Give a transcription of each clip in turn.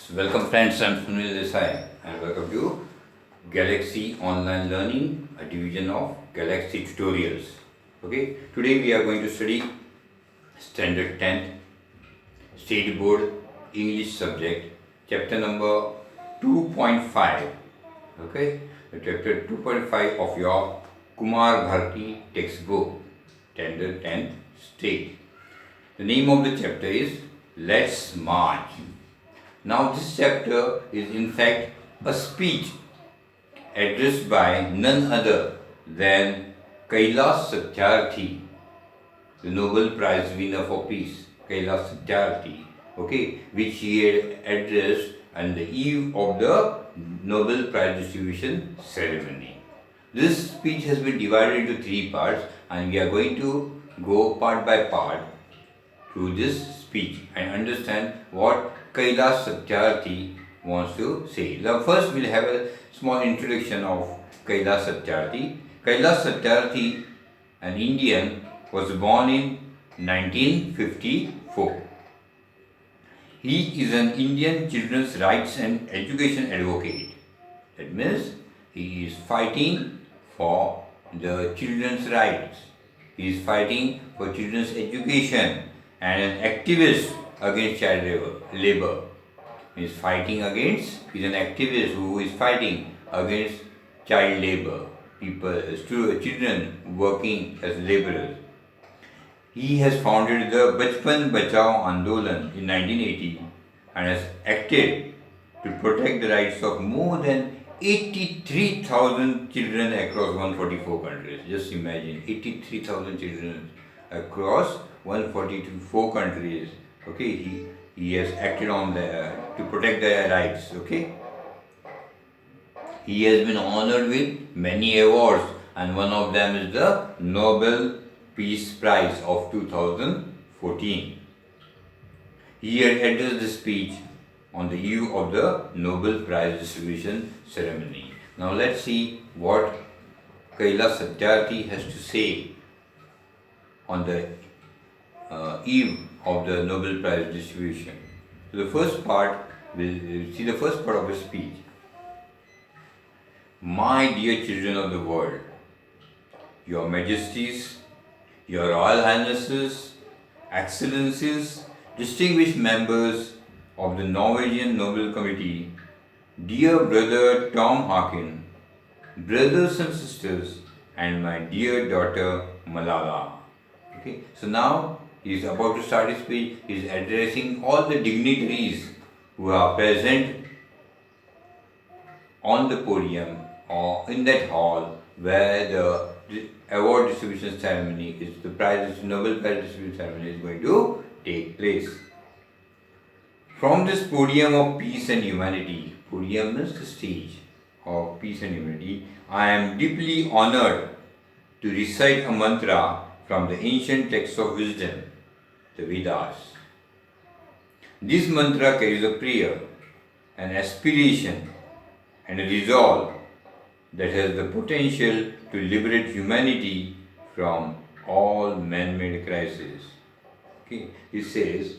So welcome friends, I'm Sunil Desai and welcome to Galaxy Online Learning, a division of Galaxy Tutorials. Okay, today we are going to study Standard 10th State Board English subject, chapter number 2.5. Okay, the chapter 2.5 of your Kumar Bharti textbook, Standard 10th State. The name of the chapter is Let's March. Now this chapter is in fact a speech addressed by none other than Kailash Satyarthi, the Nobel Prize winner for peace, Kailash Satyarthi, okay, which he had addressed on the eve of the Nobel Prize distribution ceremony. This speech has been divided into three parts and we are going to go part by part through this speech and understand what Kailash Satyarthi wants to say. Now first we'll have a small introduction of Kailash Satyarthi. Kailash Satyarthi, an Indian, was born in 1954. He is an Indian children's rights and education advocate. That means he is fighting for the children's rights. He is fighting for children's education and an activist against child labor. He is fighting against, he is an activist who is fighting against child labor, children working as laborers. He has founded the Bachpan Bachao Andolan in 1980 and has acted to protect the rights of more than 83,000 children across 144 countries. Just imagine, 83,000 children across 144 countries. Okay, he has acted on to protect their rights. Okay, he has been honored with many awards, and one of them is the Nobel Peace Prize of 2014. He had addressed the speech on the eve of the Nobel Prize distribution ceremony. Now let's see what Kailash Satyarthi has to say on the eve of the Nobel Prize distribution. So the first part, we'll see the first part of his speech. My dear children of the world, your majesties, your royal highnesses, excellencies, distinguished members of the Norwegian Nobel Committee, dear brother Tom Harkin, brothers and sisters, and my dear daughter Malala. Okay, so now he is about to start his speech. He is addressing all the dignitaries who are present on the podium or in that hall where the award distribution ceremony is, the Nobel Prize distribution ceremony is going to take place. From this podium of peace and humanity, podium is the stage of peace and humanity, I am deeply honored to recite a mantra from the ancient texts of wisdom, the Vedas. This mantra carries a prayer, an aspiration, and a resolve that has the potential to liberate humanity from all man-made crises. Okay, it says,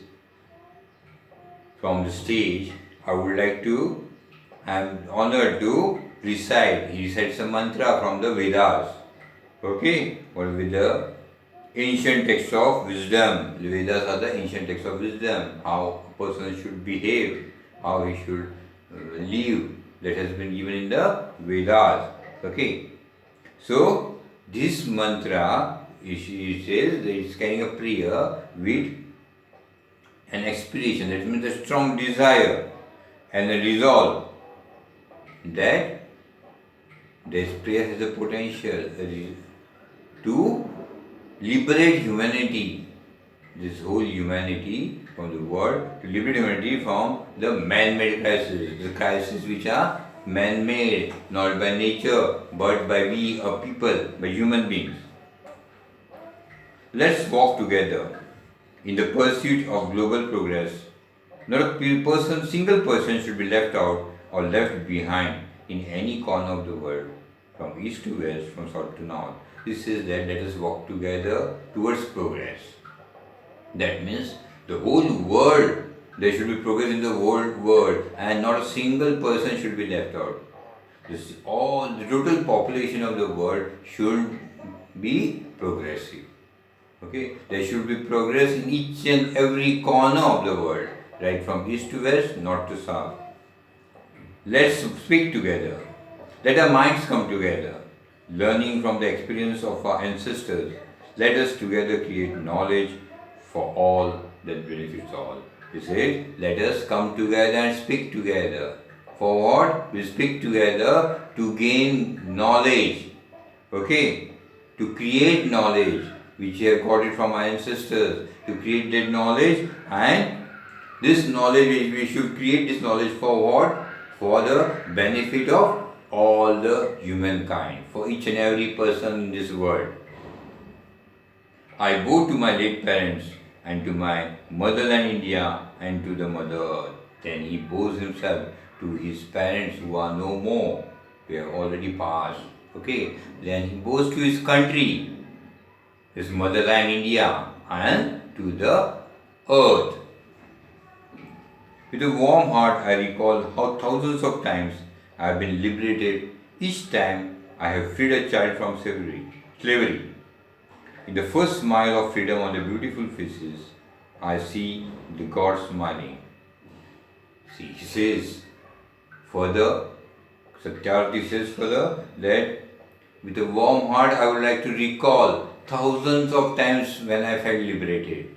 from the stage, I am honored to recite. He recites a mantra from the Vedas. Okay, or with the ancient texts of wisdom. The Vedas are the ancient texts of wisdom. How a person should behave, how he should live. That has been given in the Vedas. Okay, so this mantra, it says that it's carrying a prayer with an aspiration, that means a strong desire and a resolve that this prayer has a potential to liberate humanity, this whole humanity from the world, to liberate humanity from the man-made crises, the crises which are man-made, not by nature, but by we, a people, by human beings. Let's walk together in the pursuit of global progress. Not a single person should be left out or left behind in any corner of the world, from east to west, from south to north. This is that let us walk together towards progress. That means the whole world There should be progress in the whole world, and not a single person should be left out. All the total population of the world should be progressive. Okay, there should be progress in each and every corner of the world, right from east to west, north to south. Let's speak together. Let our minds come together. Learning from the experience of our ancestors, let us together create knowledge for all that benefits all. He said, let us come together and speak together. For what? We speak together to gain knowledge. Okay? To create knowledge, which we have got it from our ancestors. To create that knowledge, and this knowledge, we should create this knowledge for what? For the benefit of all the humankind, for each and every person in this world. I bow to my late parents and to my motherland India and to the mother earth. Then he bows himself to his parents who are no more. They have already passed. Okay. Then he bows to his country, his motherland India, and to the earth. With a warm heart, I recall how thousands of times I have been liberated. Each time I have freed a child from slavery. In the first smile of freedom on the beautiful faces, I see the God smiling. See, he says further, Satyarthi says further that with a warm heart I would like to recall thousands of times when I felt liberated.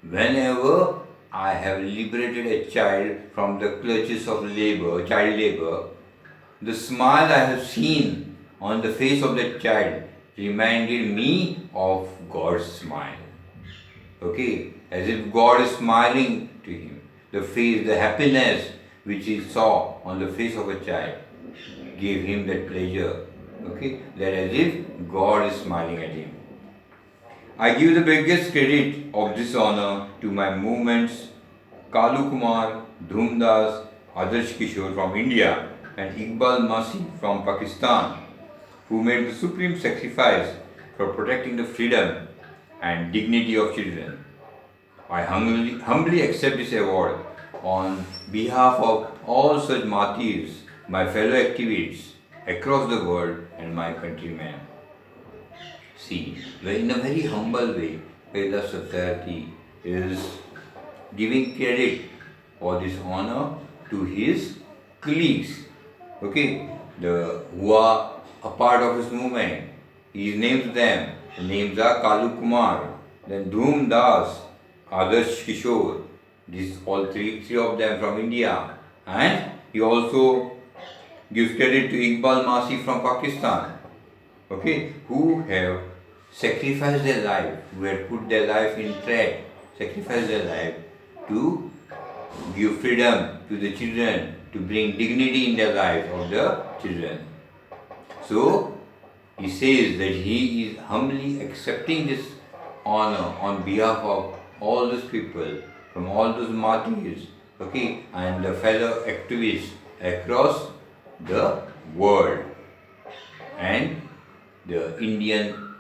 Whenever I have liberated a child from the clutches of child labor, the smile I have seen on the face of that child reminded me of God's smile. Okay, as if God is smiling to him. The face, the happiness which he saw on the face of a child gave him that pleasure. Okay, that as if God is smiling at him. I give the biggest credit of this honor to my movements, Kalu Kumar, Dhumdas, Adarsh Kishore from India and Iqbal Masi from Pakistan, who made the supreme sacrifice for protecting the freedom and dignity of children. I humbly accept this award on behalf of all such martyrs, my fellow activists across the world and my countrymen. See, in a very humble way, Kailash Satyarthi is giving credit for this honor to his colleagues, okay, who are a part of his movement. He names them. The names are Kalu Kumar, then Dhoom Das, Adarsh Kishore. These all three of them from India, and he also gives credit to Iqbal Masi from Pakistan, okay, who have sacrificed their life, who have put their life in threat, sacrificed their life to give freedom to the children, to bring dignity in the life of the children. So, he says that he is humbly accepting this honor on behalf of all those people, from all those martyrs, okay, and the fellow activists across the world, and the Indian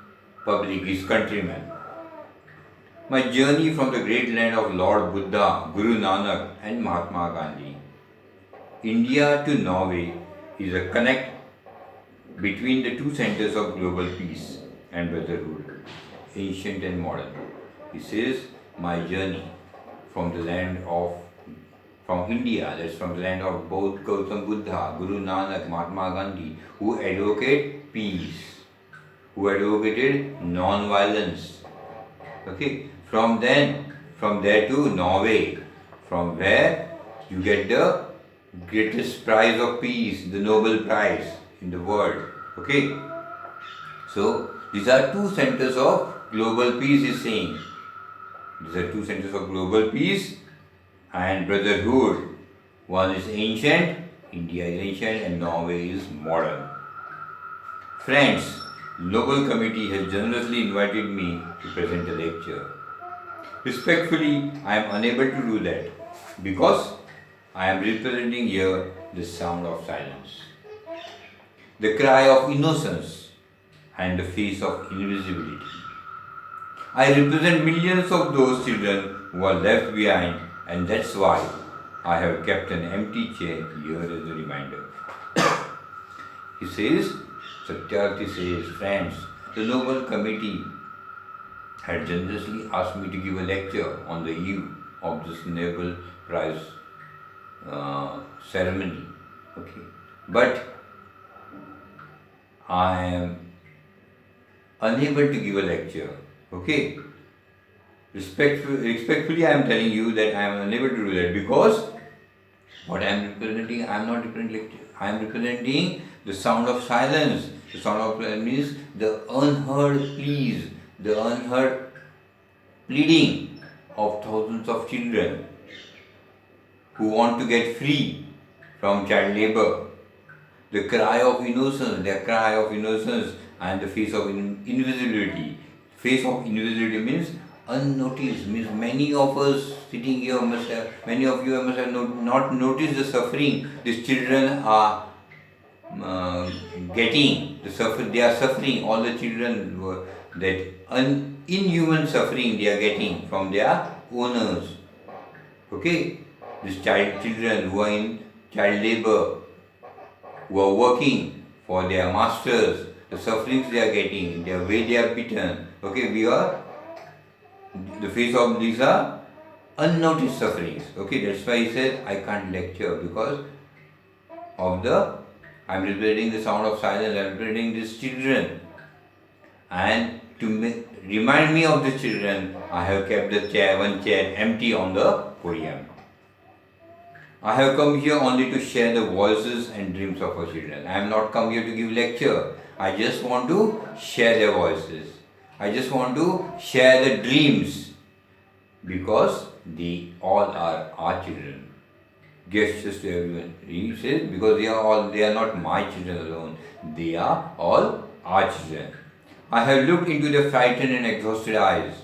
public, his countrymen. My journey from the great land of Lord Buddha, Guru Nanak and Mahatma Gandhi, India to Norway, is a connect between the two centers of global peace and brotherhood, ancient and modern. He says, my journey from India, that's from the land of both Gautam Buddha, Guru Nanak, Mahatma Gandhi, who advocate peace, who advocated non-violence. Okay, from there to Norway, from where you get the greatest prize of peace, the Nobel Prize in the world. Okay, so these are two centers of global peace, is saying. These are two centers of global peace and brotherhood. One is ancient, India is ancient, and Norway is modern. Friends, Nobel Committee has generously invited me to present a lecture. Respectfully, I am unable to do that because I am representing here the sound of silence, the cry of innocence, and the face of invisibility. I represent millions of those children who are left behind and that's why I have kept an empty chair here as a reminder. He says, Satyarthi says, friends, the Nobel Committee had generously asked me to give a lecture on the eve of this Nobel Prize ceremony. Okay, but I am unable to give a lecture. Okay, respectfully, I am telling you that I am unable to do that because what I am representing, I am not representing lecture. I am representing the sound of silence. The sound of silence means the unheard pleas, the unheard pleading of thousands of children who want to get free from child labor. The cry of innocence, their cry of innocence, and the face of invisibility. Face of invisibility means unnoticed, means many of us sitting here many of you must have not noticed the suffering these children are getting. They are suffering, all the children that inhuman suffering they are getting from their owners. Okay, these children who are in child labor, who are working for their masters, the sufferings they are getting, the way they are beaten. Okay, the face of these are unnoticed sufferings. Okay, that's why he said I can't lecture because of I'm repeating the sound of silence, I'm repeating these children. And to remind me of the children, I have kept one chair empty on the podium. I have come here only to share the voices and dreams of our children. I am not come here to give lecture. I just want to share their voices. I just want to share the dreams because they all are our children. Gestures to everyone. He says because they are not my children alone. They are all our children. I have looked into their frightened and exhausted eyes.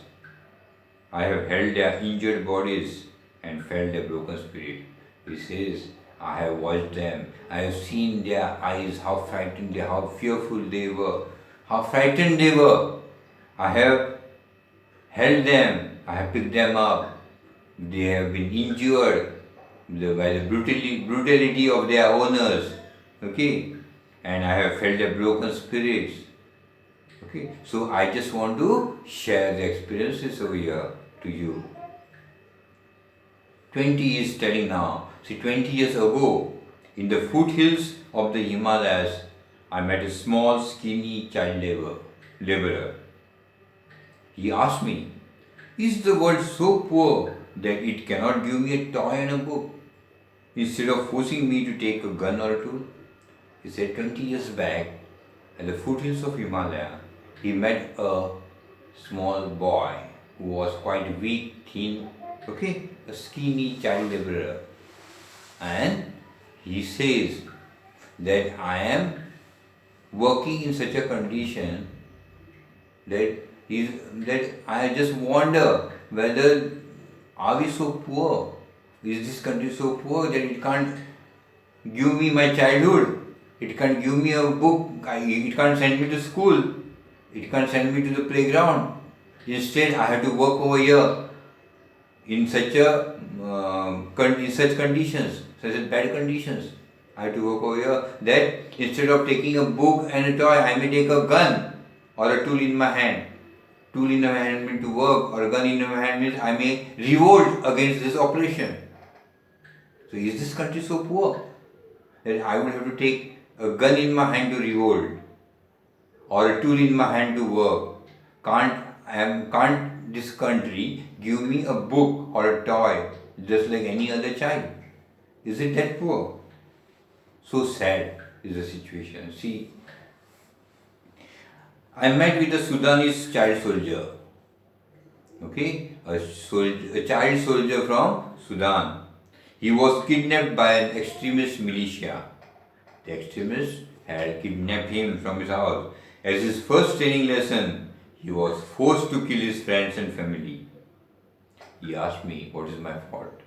I have held their injured bodies and felt their broken spirit. He says, I have watched them. I have seen their eyes, how frightened how fearful they were, how frightened they were. I have held them. I have picked them up. They have been injured by the brutality of their owners. Okay, and I have felt their broken spirits. Okay, so I just want to share the experiences over here to you. 20 years telling now. See, 20 years ago, in the foothills of the Himalayas, I met a small, skinny child laborer. He asked me, is the world so poor that it cannot give me a toy and a book? Instead of forcing me to take a gun or a tool? He said 20 years back, at the foothills of Himalaya, he met a small boy who was quite weak, thin, okay, a skinny child laborer. And he says that I am working in such a condition that I just wonder whether are we so poor? Is this country so poor that it can't give me my childhood? It can't give me a book. It can't send me to school. It can't send me to the playground. Instead, I have to work over here in such conditions, such as bad conditions. I have to work over here. That instead of taking a book and a toy, I may take a gun or a tool in my hand. Tool in my hand means to work, or a gun in my hand means I may revolt against this oppression. So is this country so poor that I would have to take a gun in my hand to revolt or a tool in my hand to work? Can't this country give me a book or a toy just like any other child? Is it that poor? So sad is the situation. See, I met with a Sudanese child soldier. Okay, a child soldier from Sudan. He was kidnapped by an extremist militia. The extremists had kidnapped him from his house. As his first training lesson, he was forced to kill his friends and family. He asked me, what is my fault?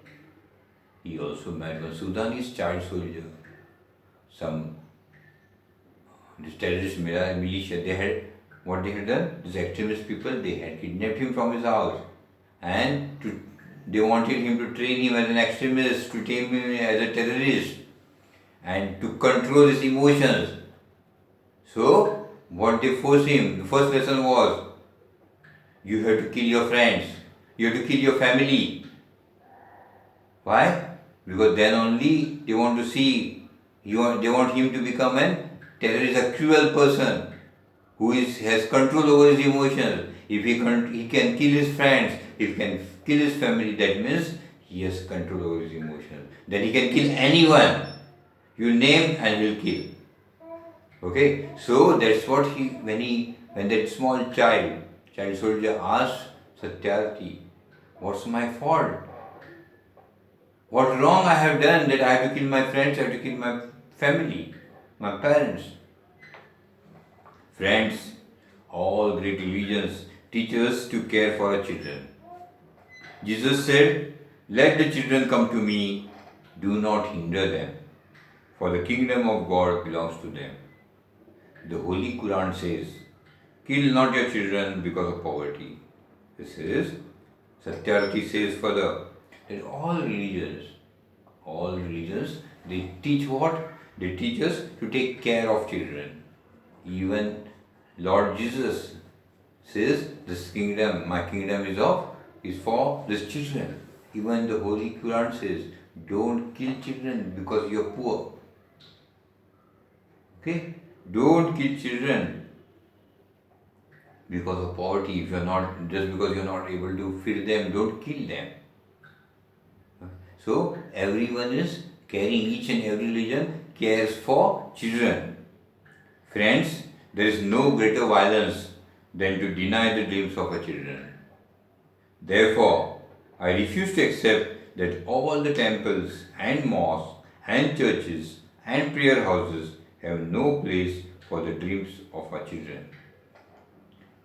He also met one Sudanese child soldier. This terrorist militia, they had done? These extremist people, they had kidnapped him from his house and they wanted him to train him as an extremist, to train him as a terrorist, and to control his emotions. So, what they forced him, the first lesson was, you have to kill your friends, you have to kill your family. Why? Because then only they want to see, they want him to become a terrorist, a cruel person who has control over his emotions. If he can kill his friends, if he can kill his family, that means he has control over his emotions. Then he can kill anyone. You name and he'll kill. Okay, so that's what when that small child soldier asked Satyarthi, what's my fault? What wrong I have done that I have to kill my friends, I have to kill my family, my parents? Friends, all great religions teach us to care for our children. Jesus said, let the children come to me, do not hinder them, for the kingdom of God belongs to them. The Holy Quran says, kill not your children because of poverty. This is, Satyarthi says further, that all religions, they teach what? They teach us to take care of children. Even Lord Jesus says, this kingdom, my kingdom is for these children. Even the Holy Quran says, don't kill children because you are poor. Okay? Don't kill children because of poverty. If you are not, just because you are not able to feed them, don't kill them. So everyone is caring, each and every religion cares for children. Friends, there is no greater violence than to deny the dreams of our children. Therefore, I refuse to accept that all the temples and mosques and churches and prayer houses have no place for the dreams of our children.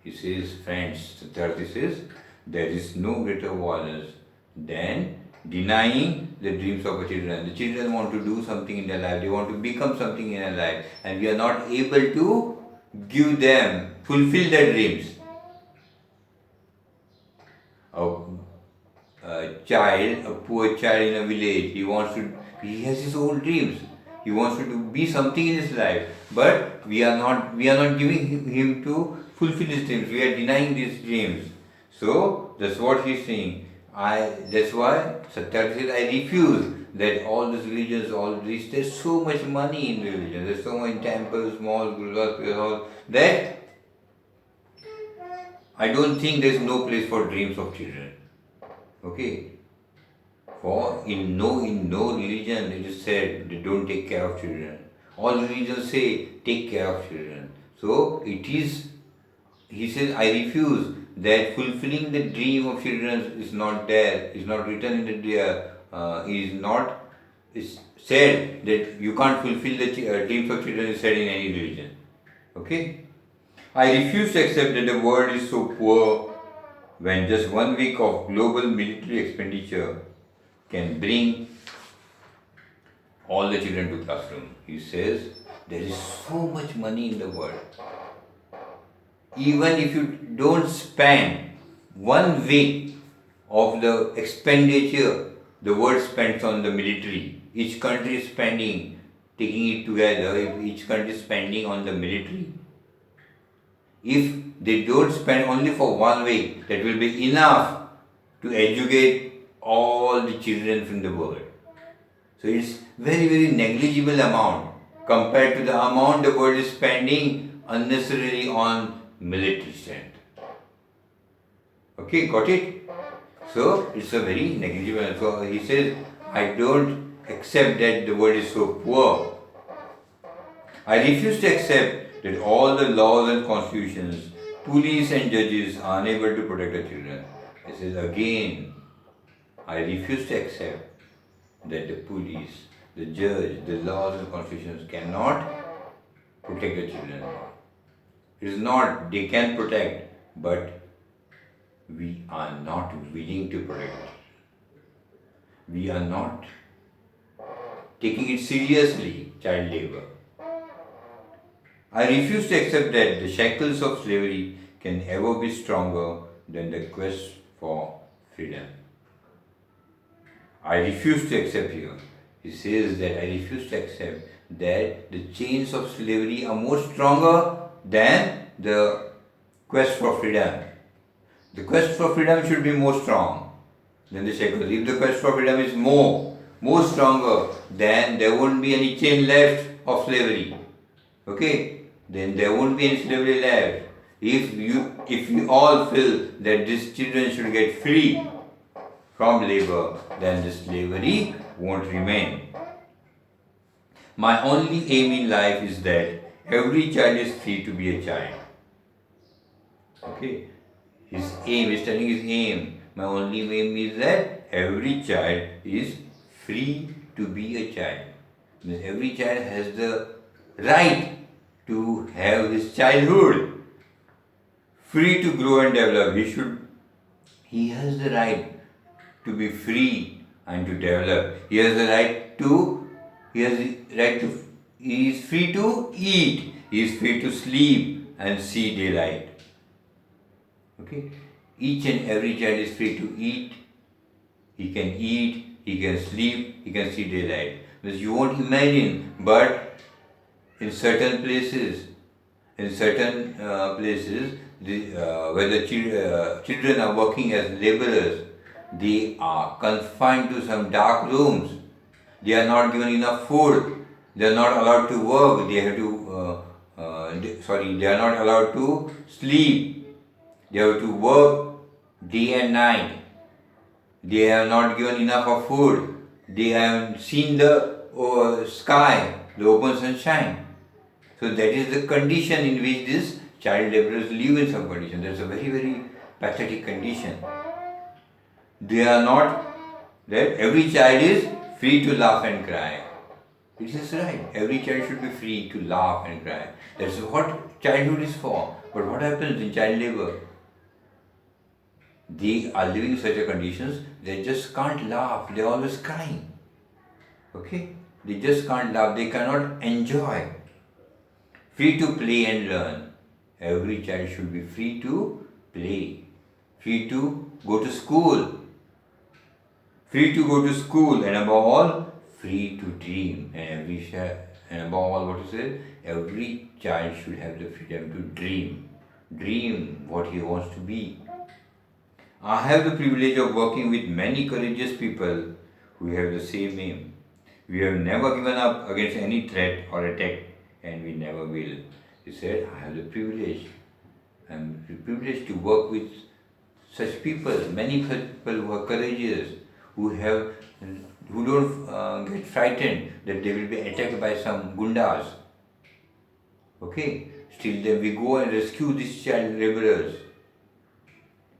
He says, friends, Satyarthi says, there is no greater violence than denying the dreams of our children. The children want to do something in their life, they want to become something in their life, and we are not able to give them, fulfill their dreams. A poor child in a village, he has his own dreams. He wants to be something in his life, but we are not giving him to fulfill his dreams. We are denying these dreams. So that's what he's saying. That's why Satyarthi says, I refuse that all these religions, there's so much money in religion, there's so much temples, malls, gurudwaras, prayer halls, that I don't think there's no place for dreams of children. Okay? For in no religion it is said they don't take care of children. All religions say take care of children. So he says, I refuse that fulfilling the dream of children is not there, is not written in the is said that you can't fulfill the dreams of children is said in any religion. Okay? I refuse to accept that the world is so poor when just 1 week of global military expenditure can bring all the children to classroom. He says there is so much money in the world. Even if you don't spend 1 week of the expenditure the world spends on the military, each country is spending, taking it together, if each country is spending on the military, if they don't spend only for 1 week, that will be enough to educate all the children from the world. So it's very, very negligible amount compared to the amount the world is spending unnecessarily on military strength. Okay, got it? So it's a very negligible. So he says, I don't accept that the world is so poor. I refuse to accept that all the laws and constitutions, police and judges are unable to protect the children. He says again, I refuse to accept that the police, the judge, the laws and constitutions cannot protect the children. It is not, they can protect, but we are not willing to protect it. We are not taking it seriously, child labor. I refuse to accept that the shackles of slavery can ever be stronger than the quest for freedom. I refuse to accept here. He says that I refuse to accept that the chains of slavery are more stronger than the quest for freedom. The quest for freedom should be more strong than the shackles. If the quest for freedom is more stronger, then there won't be any chain left of slavery. Okay? Then there won't be any slavery left. If you all feel that these children should get free from labor, then the slavery won't remain. My only aim in life is that every child is free to be a child. Okay? His aim is telling his aim. My only aim is that every child is free to be a child. Means every child has the right to have his childhood, free to grow and develop. He has the right to be free and to develop. He has the right to, he is free to eat. He is free to sleep and see daylight. Okay? Each and every child is free to eat. He can sleep, he can see daylight. Because you won't imagine, but in certain places, where the children are working as laborers, they are confined to some dark rooms. They are not given enough food. They are not allowed to work. They are not allowed to sleep. They have to work day and night. They are not given enough of food. They haven't seen the sky, the open sunshine. So that is the condition in which these child laborers live in some condition. That's a very, very pathetic condition. They are not, that every child is free to laugh and cry. It is right. Every child should be free to laugh and cry. That's what childhood is for. But what happens in child labor? They are living in such a conditions, they just can't laugh. They're always crying. Okay? They just can't laugh. They cannot enjoy. Free to play and learn. Every child should be free to play. Free to go to school. Free to go to school, and above all, free to dream. And above all, what is it? Every child should have the freedom to dream. Dream what he wants to be. I have the privilege of working with many courageous people who have the same aim. We have never given up against any threat or attack, and we never will. He said, I have the privilege. I am privileged to work with such people, many such people who are courageous, who don't get frightened that they will be attacked by some gundas. Okay? Still then we go and rescue these child laborers.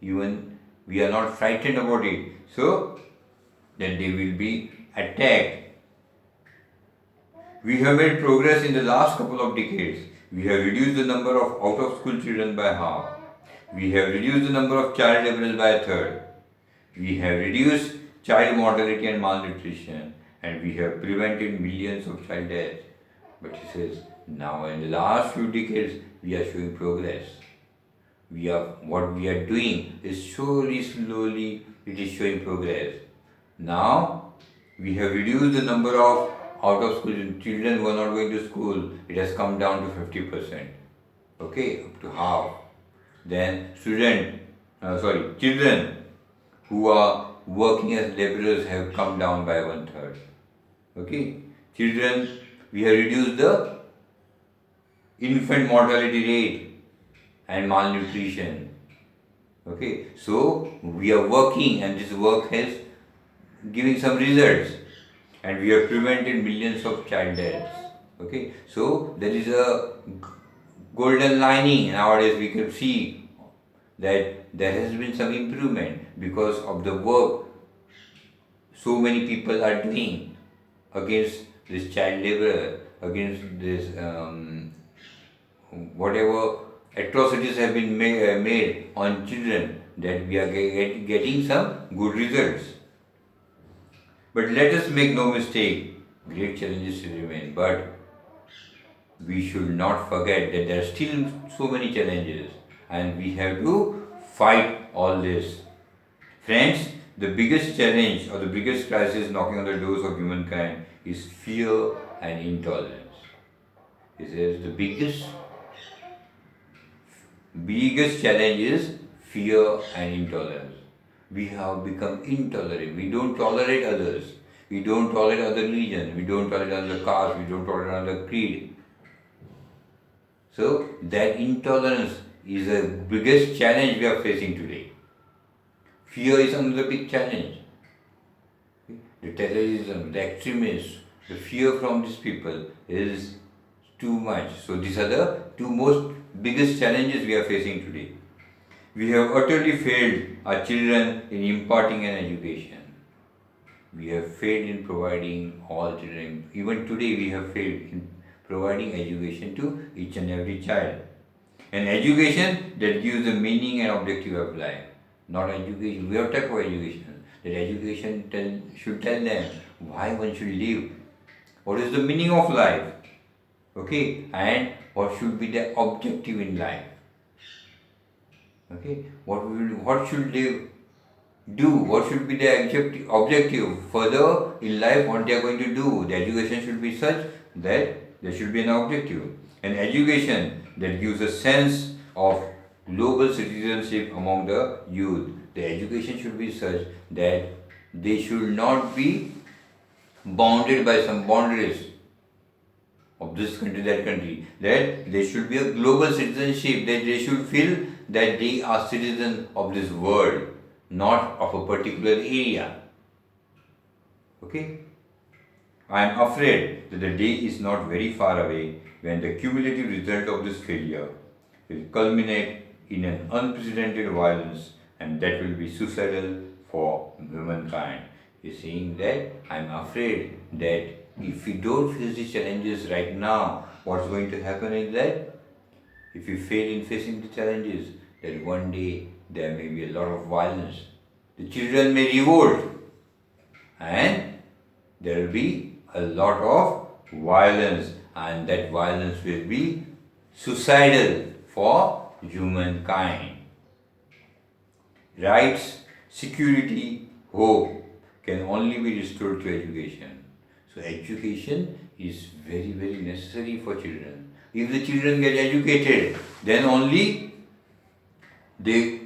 Even we are not frightened about it. So then they will be attacked. We have made progress in the last couple of decades. We have reduced the number of out-of-school children by half. We have reduced the number of child laborers by a third. We have reduced child mortality and malnutrition, and we have prevented millions of child deaths. But he says, now in the last few decades, we are showing progress. What we are doing is slowly, it is showing progress. Now, we have reduced the number of out-of-school children who are not going to school. It has come down to 50%. Okay, up to half. Then children who are working as laborers have come down by 1/3. Okay, we have reduced the infant mortality rate and malnutrition. Okay, so we are working, and this work has giving some results, and we have prevented millions of child deaths. Okay, so there is a golden lining. Nowadays we can see that there has been some improvement because of the work so many people are doing against this child labor, against this whatever atrocities have been made on children, that we are getting some good results. But let us make no mistake, great challenges still remain. But we should not forget that there are still so many challenges, and we have to fight all this. Friends, the biggest challenge or the biggest crisis knocking on the doors of humankind is fear and intolerance. He says the biggest challenge is fear and intolerance. We have become intolerant. We don't tolerate others. We don't tolerate other religion. We don't tolerate other caste. We don't tolerate other creed. So that intolerance is the biggest challenge we are facing today. Fear is another big challenge. The terrorism, the extremists, the fear from these people is too much. So these are the two most biggest challenges we are facing today. We have utterly failed our children in imparting an education. We have failed in providing all children. Even today we have failed in providing education to each and every child. An education that gives the meaning and objective of life. Not education. We have talked about education. That education should tell them why one should live. What is the meaning of life? Okay, and what should be the objective in life? Okay, what should they do? What should be the objective further in life? What they are going to do? The education should be such that there should be an objective. An education that gives a sense of global citizenship among the youth. The education should be such that they should not be bounded by some boundaries of this country, that country, that there should be a global citizenship, that they should feel that they are citizens of this world, not of a particular area. Okay? I am afraid that the day is not very far away when the cumulative result of this failure will culminate in an unprecedented violence, and that will be suicidal for humankind. He is saying that I am afraid that if we don't face these challenges right now, what's going to happen is that if we fail in facing the challenges, that one day there may be a lot of violence. The children may revolt and there will be a lot of violence, and that violence will be suicidal for humankind. Rights, security, hope can only be restored through education. So education is very, very necessary for children. If the children get educated, then only they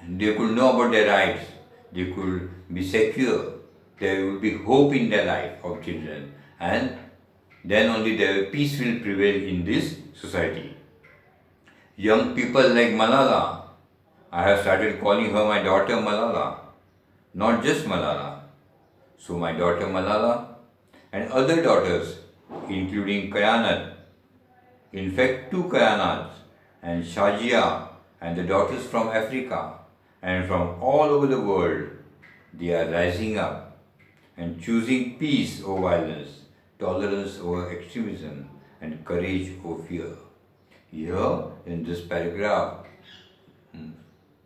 could know about their rights. They could be secure. There will be hope in their life of children, and then only peace will prevail in this society. Young people like Malala, I have started calling her my daughter Malala, not just Malala. So my daughter Malala and other daughters, including Kayanat, in fact 2 Kayanats, and Shajia, and the daughters from Africa and from all over the world, they are rising up and choosing peace over violence, tolerance over extremism, and courage over fear. Here in this paragraph,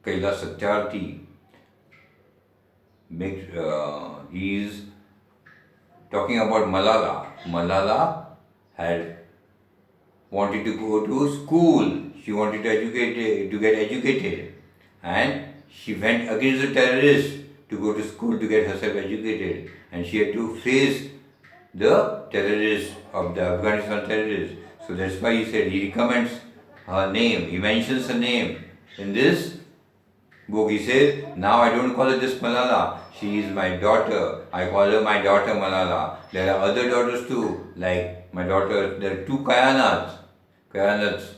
Kailash Satyarthi he is talking about Malala. Malala had wanted to go to school. She wanted to get educated, and she went against the terrorists to go to school to get herself educated, and she had to face the terrorists of the Afghanistan terrorists. So that's why he recommends her name. He mentions her name in this book. He says, now I don't call her just Malala. She is my daughter. I call her my daughter Malala. There are other daughters too, like my daughter. There are 2 Kayanats,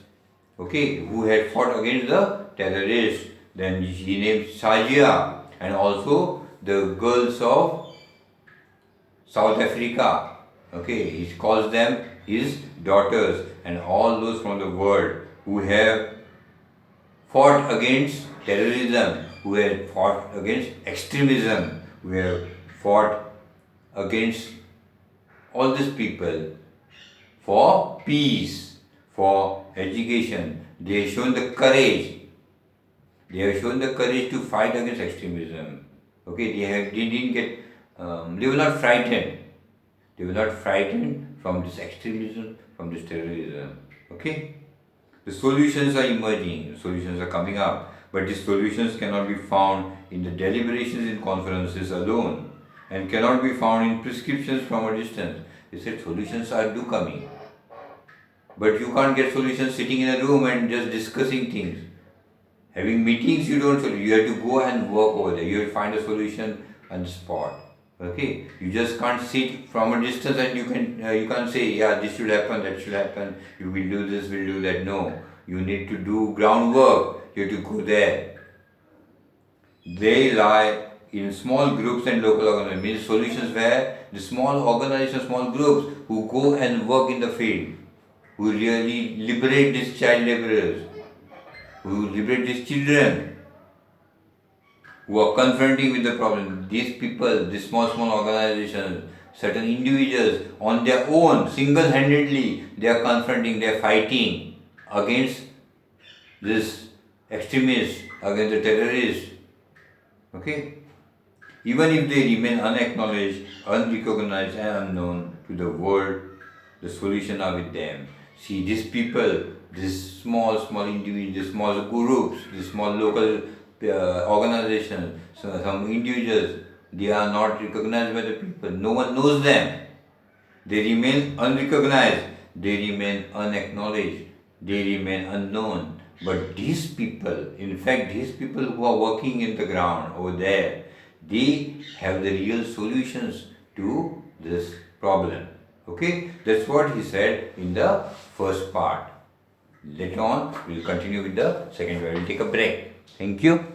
okay, who had fought against the terrorists. Then he named Shajia, and also the girls of South Africa. Okay, he calls them his daughters, and all those from the world who have fought against terrorism, who have fought against extremism, who have fought against all these people for peace, for education. They have shown the courage. They have shown the courage to fight against extremism. Okay, they were not frightened. They were not frightened from this extremism, from this terrorism. Okay? The solutions are emerging, the solutions are coming up, but these solutions cannot be found in the deliberations in conferences alone and cannot be found in prescriptions from a distance. He said solutions do coming, but you can't get solutions sitting in a room and just discussing things. Having meetings, you don't solve. You have to go and work over there. You have to find a solution on the spot. Okay, you just can't sit from a distance and you can't say, yeah, this should happen, that should happen. You will do this, will do that. No, you need to do groundwork. You have to go there. They lie in small groups and local organizations. Means solutions where the small organizations, small groups who go and work in the field, who really liberate these child laborers, who liberate these children, who are confronting with the problem. These people, these small organizations, certain individuals on their own, single-handedly, they are confronting, they are fighting against this extremists, against the terrorists. Okay? Even if they remain unacknowledged, unrecognized and unknown to the world, the solution are with them. See, these people, these small individuals, these small groups, these small local organizations, so some individuals, they are not recognized by the people. No one knows them. They remain unrecognized. They remain unacknowledged. They remain unknown. But these people, in fact, these people who are working in the ground over there, they have the real solutions to this problem. Okay, that's what he said in the first part. Later on, we'll continue with the second part. We'll take a break. Thank you.